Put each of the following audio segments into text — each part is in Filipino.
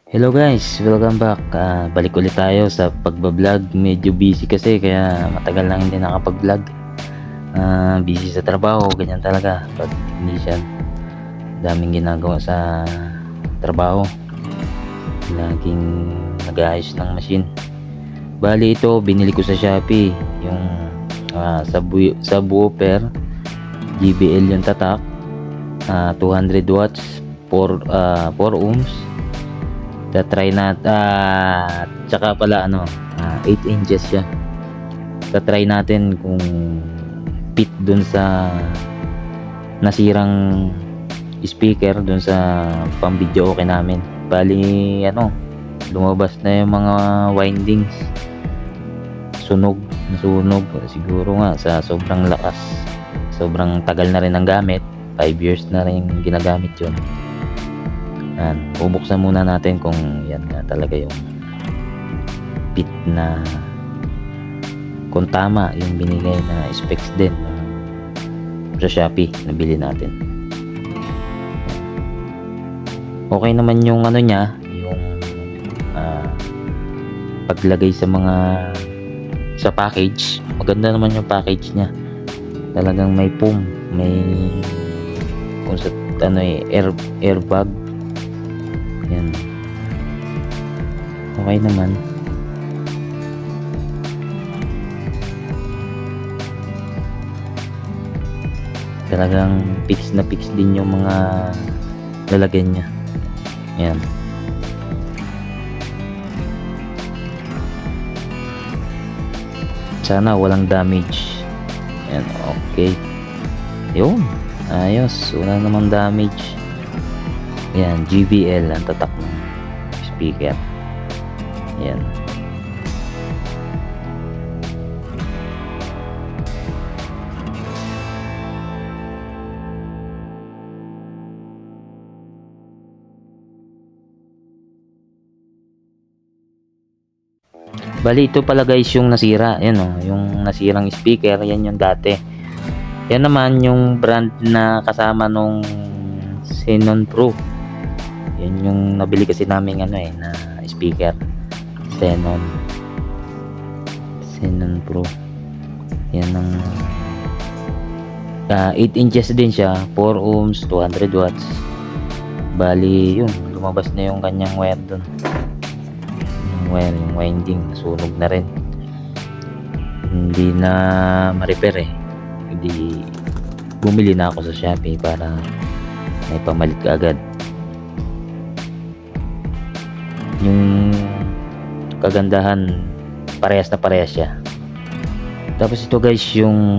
Hello guys, welcome back. Balik ulit tayo sa pagbablog. Medyo busy kasi kaya matagal lang hindi nakapag-vlog. Busy sa trabaho, ganyan talaga. Pag technician, daming ginagawa sa trabaho. Laging nag-aayos ng machine. Bali ito, binili ko sa Shopee. Yung subwoofer, JBL yung tatak. 200 watts, 4 ohms. Try tsaka pala 8 inches siya. Try natin kung fit dun sa nasirang speaker dun sa pang video okay namin. Bali lumabas na yung mga windings, nasunog siguro nga sa sobrang lakas, sobrang tagal na rin ang gamit. 5 years na rin ginagamit yun. Bubuksan muna natin kung yan nga talaga yung fit na, kung tama yung binigay na specs din sa Shopee na bili natin. Okay naman yung niya, yung paglagay sa package. Maganda naman yung package niya. Talagang may foam, may kung sa airbag. Yan. Okay naman. Talagang fix na fix din yung mga lalagyan niya. Yan. Sana walang damage. Yan, okay. Yun. Ayos. Wala namang damage. Yan, JBL ang tatak ng speaker. Yan. Bali ito pala guys yung nasira. Yan yung nasirang speaker, yan yung dati. Yan naman yung brand na kasama nung Xenon Pro. Yan yung nabili kasi namin na speaker, Xenon Pro. Yan ang 8 inches din siya, 4 ohms, 200 watts. Bali yun, lumabas na yung kanyang wire dun, yung winding nasunog na rin. Hindi na ma-repair hindi bumili na ako sa Shopee para may pamalit ka agad. Yung kagandahan, parehas na parehas siya. Tapos ito guys yung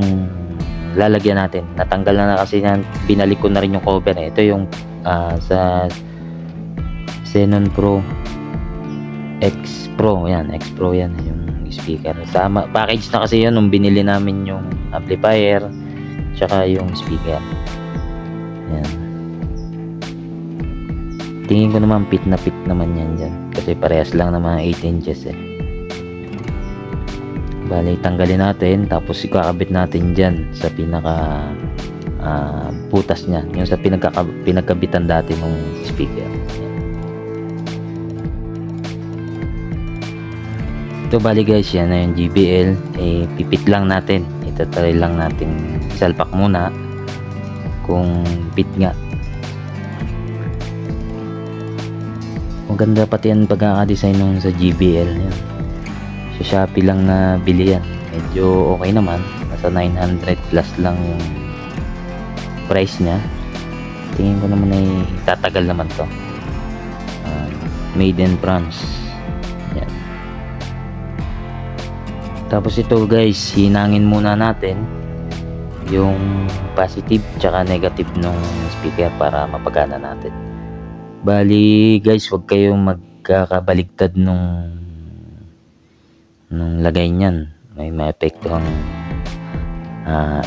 lalagyan natin. Natanggal na kasi binalik ko na rin yung cover. Ito yung sa Xenon Pro X Pro. Yan, X Pro yan yung speaker. Sama package na kasi yun nung binili namin yung amplifier tsaka yung speaker. Yan. Tingin ko naman fit na fit naman yan dyan. Kasi parehas lang naman 8 inches Bali, tanggalin natin. Tapos ikakabit natin dyan sa pinaka butas nya. Yung sa pinagkabitan dati ng speaker. Yan. Ito bali guys, yan na yung JBL. Pipit lang natin. Itatry lang natin salpak muna kung fit nga. Maganda pati yan pagkakadesign nung sa JBL. Yan. Sa Shopee lang na bili yan. Medyo okay naman. Nasa 900 plus lang yung price nya. Tingin ko naman ay tatagal naman to. Made in France. Yan. Tapos ito guys, hinangin muna natin yung positive tsaka negative ng speaker para mapagana natin. Bali guys, huwag kayong magkakabaligtad nung lagay niyan. May maepekto ang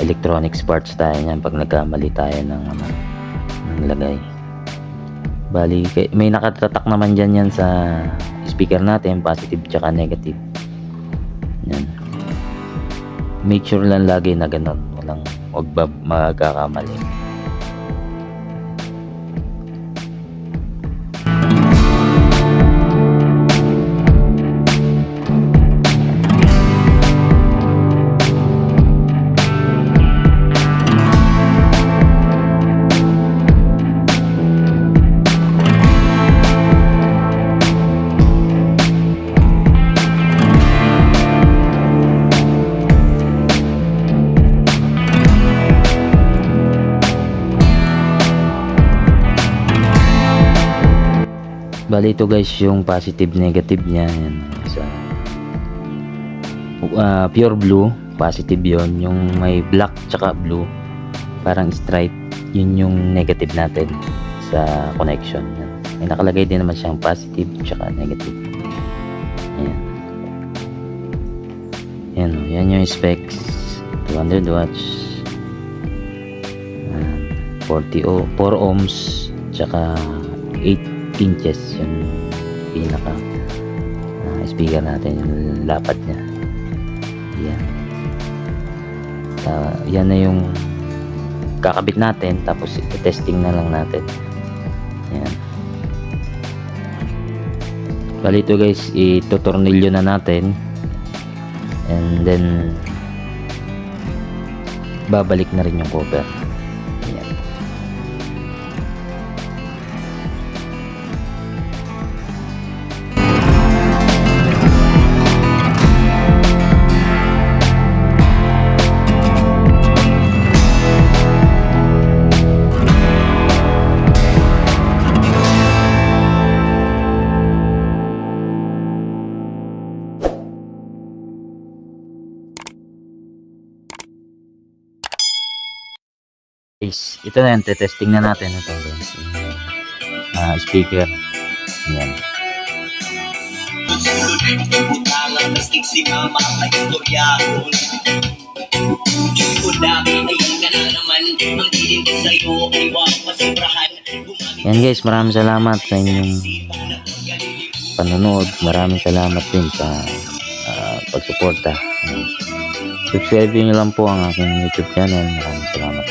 electronics parts tayo niyan pag nagkamali tayo ng lagay. Bali may nakatatak naman dyan yan sa speaker natin, positive tsaka negative. Yan. Make sure lang lagi na ganun, huwag magkakamali. Bali ito guys yung positive negative niya. Yan, sa pure blue positive yon, yung may black tsaka blue parang stripe, yun yung negative natin sa connection. Yan. May nakalagay din naman siyang positive tsaka negative. Yan. Yan, yan yung specs. 200 watts, 4 ohms tsaka 8 inches yung pinaka speaker natin, yung lapad niya. Yan. Yan na yung kakabit natin, tapos i-testing na lang natin. Yan. Bali ito guys, itutornilyo na natin, and then babalik na rin yung cover. Yan. Ito na yan, testing na natin ito guys, speaker. Yan. Yan guys, maraming salamat sa inyong panonood. Maraming salamat din sa pagsuporta. Subscribe nyo lang po ang aking YouTube channel. Maraming salamat.